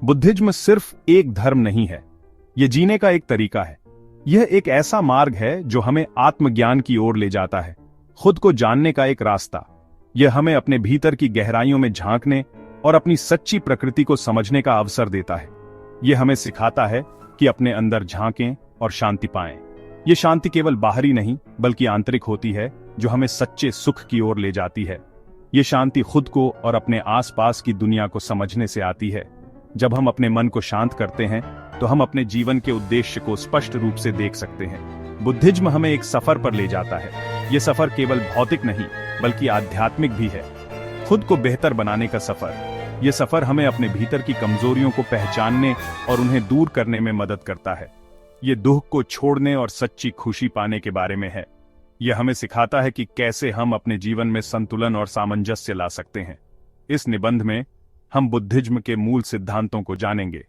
Buddhism सिर्फ एक धर्म नहीं है, यह जीने का एक तरीका है। यह एक ऐसा मार्ग है जो हमें आत्मज्ञान की ओर ले जाता है, खुद को जानने का एक रास्ता। यह हमें अपने भीतर की गहराइयों में झांकने और अपनी सच्ची प्रकृति को समझने का अवसर देता है। यह हमें सिखाता है कि अपने अंदर झांकें और शांति पाएं। यह शांति केवल बाहरी नहीं बल्कि आंतरिक होती है, जो हमें सच्चे सुख की ओर ले जाती है। यह शांति खुद को और अपने आसपास की दुनिया को समझने से आती है। जब हम अपने मन को शांत करते हैं तो हम अपने जीवन के उद्देश्य को स्पष्ट रूप से देख सकते हैं। बुद्धिज्म हमें एक सफर पर ले जाता है। यह सफर केवल भौतिक नहीं बल्कि आध्यात्मिक भी है, खुद को बेहतर बनाने का सफर। यह सफर हमें अपने भीतर की कमजोरियों को पहचानने और उन्हें दूर करने में मदद करता है। यह दुख को छोड़ने और सच्ची खुशी पाने के बारे में है। यह हमें सिखाता है कि कैसे हम अपने जीवन में संतुलन और सामंजस्य ला सकते हैं। इस निबंध में हम बुद्धिज्म के मूल सिद्धांतों को जानेंगे।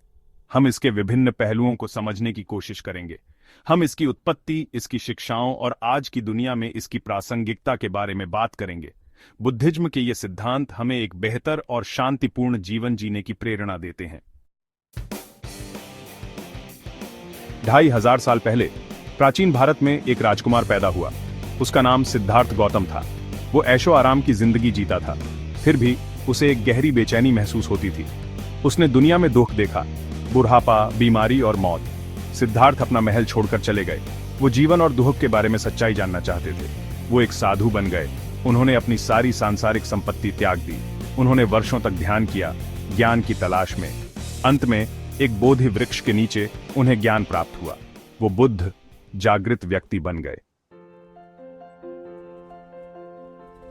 हम इसके विभिन्न पहलुओं को समझने की कोशिश करेंगे। हम इसकी उत्पत्ति, इसकी शिक्षाओं और आज की दुनिया में इसकी प्रासंगिकता के बारे में बात करेंगे। बुद्धिज्म के ये सिद्धांत हमें एक बेहतर और शांतिपूर्ण जीवन जीने की प्रेरणा देते हैं। 2500 साल पहले प्राचीन भारत में एक राजकुमार पैदा हुआ। उसका नाम सिद्धार्थ गौतम था। वो ऐशो आराम की जिंदगी जीता था, फिर भी उसे एक गहरी बेचैनी महसूस होती थी। उसने दुनिया में दुख देखा, बुढ़ापा, बीमारी और मौत। सिद्धार्थ अपना महल छोड़कर चले गए। वो जीवन और दुख के बारे में सच्चाई जानना चाहते थे। वो एक साधु बन गए। उन्होंने अपनी सारी सांसारिक संपत्ति त्याग दी। उन्होंने वर्षों तक ध्यान किया, ज्ञान की तलाश में। अंत में एक बोधि वृक्ष के नीचे उन्हें ज्ञान प्राप्त हुआ। वो बुद्ध, जागृत व्यक्ति बन गए।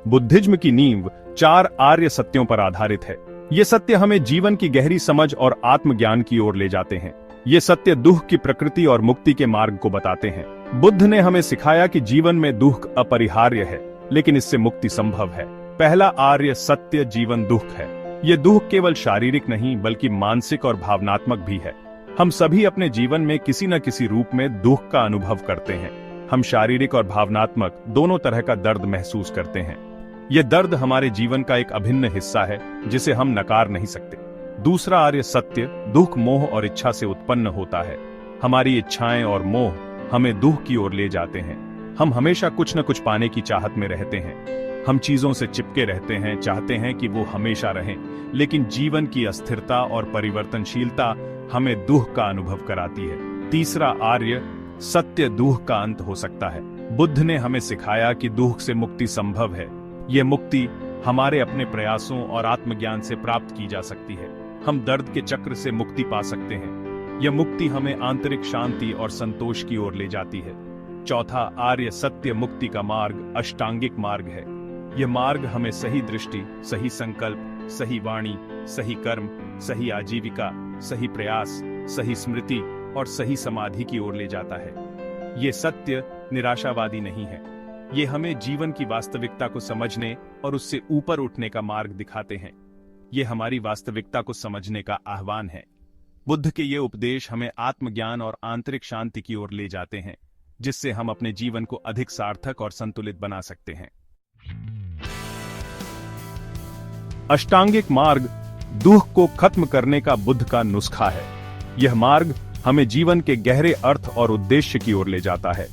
बुद्धिज्म की नींव 4 आर्य सत्यों पर आधारित है। ये सत्य हमें जीवन की गहरी समझ और आत्मज्ञान की ओर ले जाते हैं। ये सत्य दुख की प्रकृति और मुक्ति के मार्ग को बताते हैं। बुद्ध ने हमें सिखाया कि जीवन में दुख अपरिहार्य है, लेकिन इससे मुक्ति संभव है। पहला आर्य सत्य जीवन दुख है। ये दुख केवल शारीरिक नहीं बल्कि मानसिक और भावनात्मक भी है। हम सभी अपने जीवन में किसी न किसी रूप में दुख का अनुभव करते हैं। हम शारीरिक और भावनात्मक दोनों तरह का दर्द महसूस करते हैं। यह दर्द हमारे जीवन का एक अभिन्न हिस्सा है जिसे हम नकार नहीं सकते। दूसरा आर्य सत्य दुख, मोह और इच्छा से उत्पन्न होता है। हमारी इच्छाएं और मोह हमें दुख की ओर ले जाते हैं। हम हमेशा कुछ न कुछ पाने की चाहत में रहते हैं। हम चीजों से चिपके रहते हैं, चाहते हैं कि वो हमेशा रहें, लेकिन जीवन की अस्थिरता और परिवर्तनशीलता हमें दुख का अनुभव कराती है। तीसरा आर्य सत्य दुख का अंत हो सकता है। बुद्ध ने हमें सिखाया कि दुख से मुक्ति संभव है। यह मुक्ति हमारे अपने प्रयासों और आत्मज्ञान से प्राप्त की जा सकती है। हम दर्द के चक्र से मुक्ति पा सकते हैं। यह मुक्ति हमें आंतरिक शांति और संतोष की ओर ले जाती है। चौथा आर्य सत्य मुक्ति का मार्ग अष्टांगिक मार्ग है। यह मार्ग हमें सही दृष्टि, सही संकल्प, सही वाणी, सही कर्म, सही आजीविका, सही प्रयास, सही स्मृति और सही समाधि की ओर ले जाता है। यह सत्य निराशावादी नहीं है। ये हमें जीवन की वास्तविकता को समझने और उससे ऊपर उठने का मार्ग दिखाते हैं। ये हमारी वास्तविकता को समझने का आह्वान है। बुद्ध के ये उपदेश हमें आत्मज्ञान और आंतरिक शांति की ओर ले जाते हैं, जिससे हम अपने जीवन को अधिक सार्थक और संतुलित बना सकते हैं। अष्टांगिक मार्ग दुख को खत्म करने का बुद्ध का नुस्खा है। यह मार्ग हमें जीवन के गहरे अर्थ और उद्देश्य की ओर ले जाता है।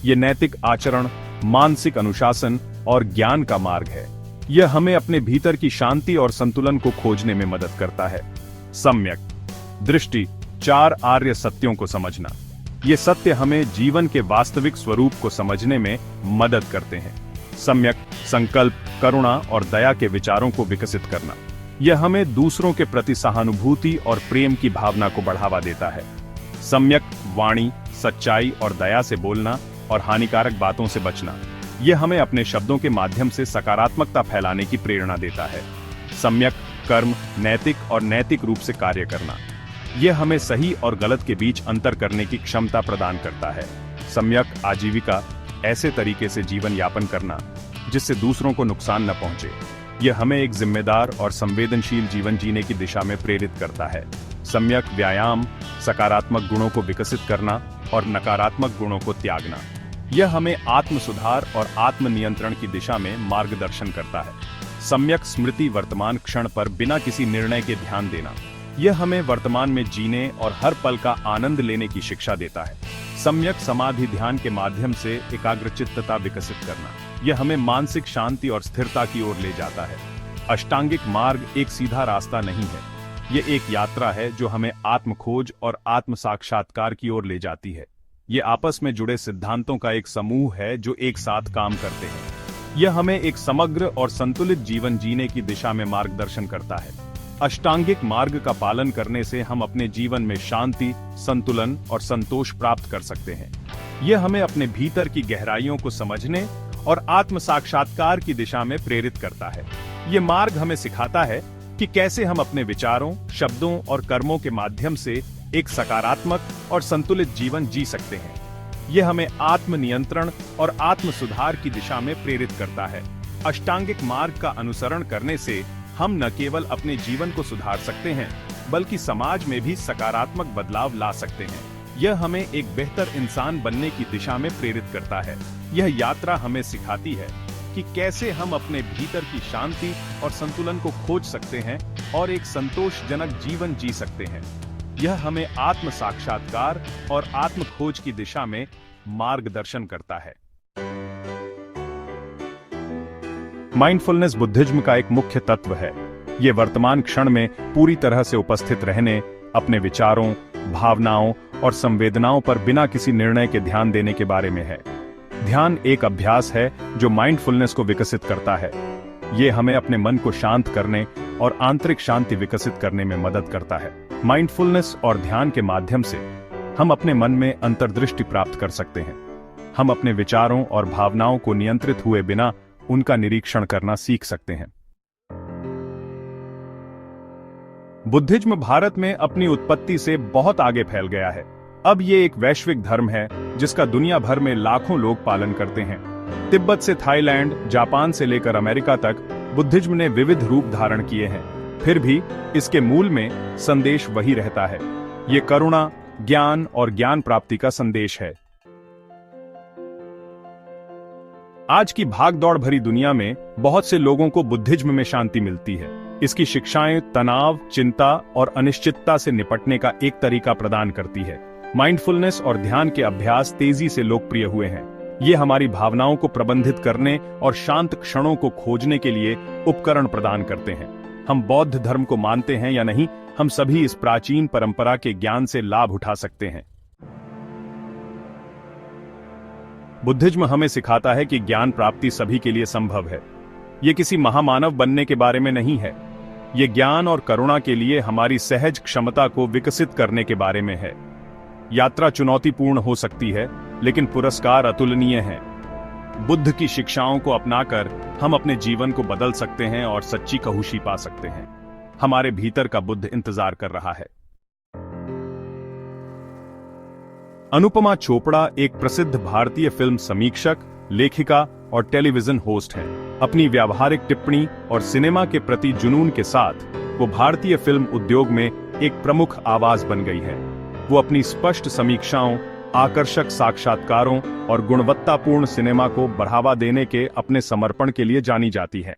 यह नैतिक आचरण, मानसिक अनुशासन और ज्ञान का मार्ग है। यह हमें अपने भीतर की शांति और संतुलन को खोजने में मदद करता है। सम्यक दृष्टि 4 आर्य सत्यों को समझना। ये सत्य हमें जीवन के वास्तविक स्वरूप को समझने में मदद करते हैं। सम्यक संकल्प, करुणा और दया के विचारों को विकसित करना। यह हमें दूसरों के प्रति सहानुभूति और प्रेम की भावना को बढ़ावा देता है। सम्यक वाणी, सच्चाई और दया से बोलना और हानिकारक बातों से बचना। यह हमें अपने शब्दों के माध्यम से सकारात्मकता फैलाने की प्रेरणा देता है। सम्यक कर्म, नैतिक और नैतिक रूप से कार्य करना। यह हमें सही और गलत के बीच अंतर करने की क्षमता प्रदान करता है। सम्यक आजीविका, ऐसे तरीके से जीवन यापन करना जिससे दूसरों को नुकसान न पहुंचे। यह हमें एक जिम्मेदार और संवेदनशील जीवन जीने की दिशा में प्रेरित करता है। सम्यक व्यायाम, सकारात्मक गुणों को विकसित करना और नकारात्मक गुणों को त्यागना। यह हमें आत्म सुधार और आत्म नियंत्रण की दिशा में मार्गदर्शन करता है। सम्यक स्मृति, वर्तमान क्षण पर बिना किसी निर्णय के ध्यान देना। यह हमें वर्तमान में जीने और हर पल का आनंद लेने की शिक्षा देता है। सम्यक समाधि ध्यान के माध्यम से एकाग्रचित्तता विकसित करना, यह हमें मानसिक शांति और स्थिरता की ओर ले जाता है। अष्टांगिक मार्ग एक सीधा रास्ता नहीं है, यह एक यात्रा है जो हमें आत्म खोज और आत्म साक्षात्कार की ओर ले जाती है। ये आपस में जुड़े सिद्धांतों का एक समूह है जो एक साथ काम करते हैं। यह हमें एक समग्र और संतुलित जीवन जीने की दिशा में मार्गदर्शन करता है। अष्टांगिक मार्ग का पालन करने से हम अपने जीवन में शांति, संतुलन और संतोष प्राप्त कर सकते हैं। यह हमें अपने भीतर की गहराइयों को समझने और आत्म साक्षात्कार की दिशा में प्रेरित करता है। यह मार्ग हमें सिखाता है कि कैसे हम अपने विचारों, शब्दों और कर्मों के माध्यम से एक सकारात्मक और संतुलित जीवन जी सकते हैं। यह हमें आत्म नियंत्रण और आत्म सुधार की दिशा में प्रेरित करता है। अष्टांगिक मार्ग का अनुसरण करने से हम न केवल अपने जीवन को सुधार सकते हैं, बल्कि समाज में भी सकारात्मक बदलाव ला सकते हैं। यह हमें एक बेहतर इंसान बनने की दिशा में प्रेरित करता है। यह यात्रा हमें सिखाती है कि कैसे हम अपने भीतर की शांति और संतुलन को खोज सकते हैं और एक संतोषजनक जीवन जी सकते हैं। यह हमें आत्म साक्षात्कार और आत्म खोज की दिशा में मार्गदर्शन करता है। माइंडफुलनेस बुद्धिज्म का एक मुख्य तत्व है। यह वर्तमान क्षण में पूरी तरह से उपस्थित रहने, अपने विचारों, भावनाओं और संवेदनाओं पर बिना किसी निर्णय के ध्यान देने के बारे में है। ध्यान एक अभ्यास है जो माइंडफुलनेस को विकसित करता है। यह हमें अपने मन को शांत करने और आंतरिक शांति विकसित करने में मदद करता है। माइंडफुलनेस और ध्यान के माध्यम से हम अपने मन में अंतर्दृष्टि प्राप्त कर सकते हैं। हम अपने विचारों और भावनाओं को नियंत्रित हुए बिना उनका निरीक्षण करना सीख सकते हैं। बुद्धिज्म भारत में अपनी उत्पत्ति से बहुत आगे फैल गया है। अब ये एक वैश्विक धर्म है जिसका दुनिया भर में लाखों लोग पालन करते हैं। तिब्बत से थाईलैंड, जापान से लेकर अमेरिका तक बुद्धिज्म ने विविध रूप धारण किए हैं। फिर भी इसके मूल में संदेश वही रहता है। ये करुणा, ज्ञान और ज्ञान प्राप्ति का संदेश है। आज की भागदौड़ भरी दुनिया में बहुत से लोगों को बुद्धिज्म में शांति मिलती है। इसकी शिक्षाएं तनाव, चिंता और अनिश्चितता से निपटने का एक तरीका प्रदान करती है। माइंडफुलनेस और ध्यान के अभ्यास तेजी से लोकप्रिय हुए हैं। ये हमारी भावनाओं को प्रबंधित करने और शांत क्षणों को खोजने के लिए उपकरण प्रदान करते हैं। हम बौद्ध धर्म को मानते हैं या नहीं, हम सभी इस प्राचीन परंपरा के ज्ञान से लाभ उठा सकते हैं। बुद्धिज्म हमें सिखाता है कि ज्ञान प्राप्ति सभी के लिए संभव है। ये किसी महामानव बनने के बारे में नहीं है। ये ज्ञान और करुणा के लिए हमारी सहज क्षमता को विकसित करने के बारे में है। यात्रा चुनौतीपूर्ण हो सकती है, लेकिन पुरस्कार अतुलनीय है। बुद्ध की शिक्षाओं को अपनाकर हम अपने जीवन को बदल सकते हैं और सच्ची खुशी पा सकते हैं। हमारे भीतर का बुद्ध इंतजार कर रहा है। अनुपमा चोपड़ा एक प्रसिद्ध भारतीय फिल्म समीक्षक, लेखिका और टेलीविजन होस्ट हैं। अपनी व्यावहारिक टिप्पणी और सिनेमा के प्रति जुनून के साथ वो भारतीय फिल्म उद्योग में एक प्रमुख आवाज बन गई है। वो अपनी स्पष्ट समीक्षाओं, आकर्षक साक्षात्कारों और गुणवत्तापूर्ण सिनेमा को बढ़ावा देने के अपने समर्पण के लिए जानी जाती है।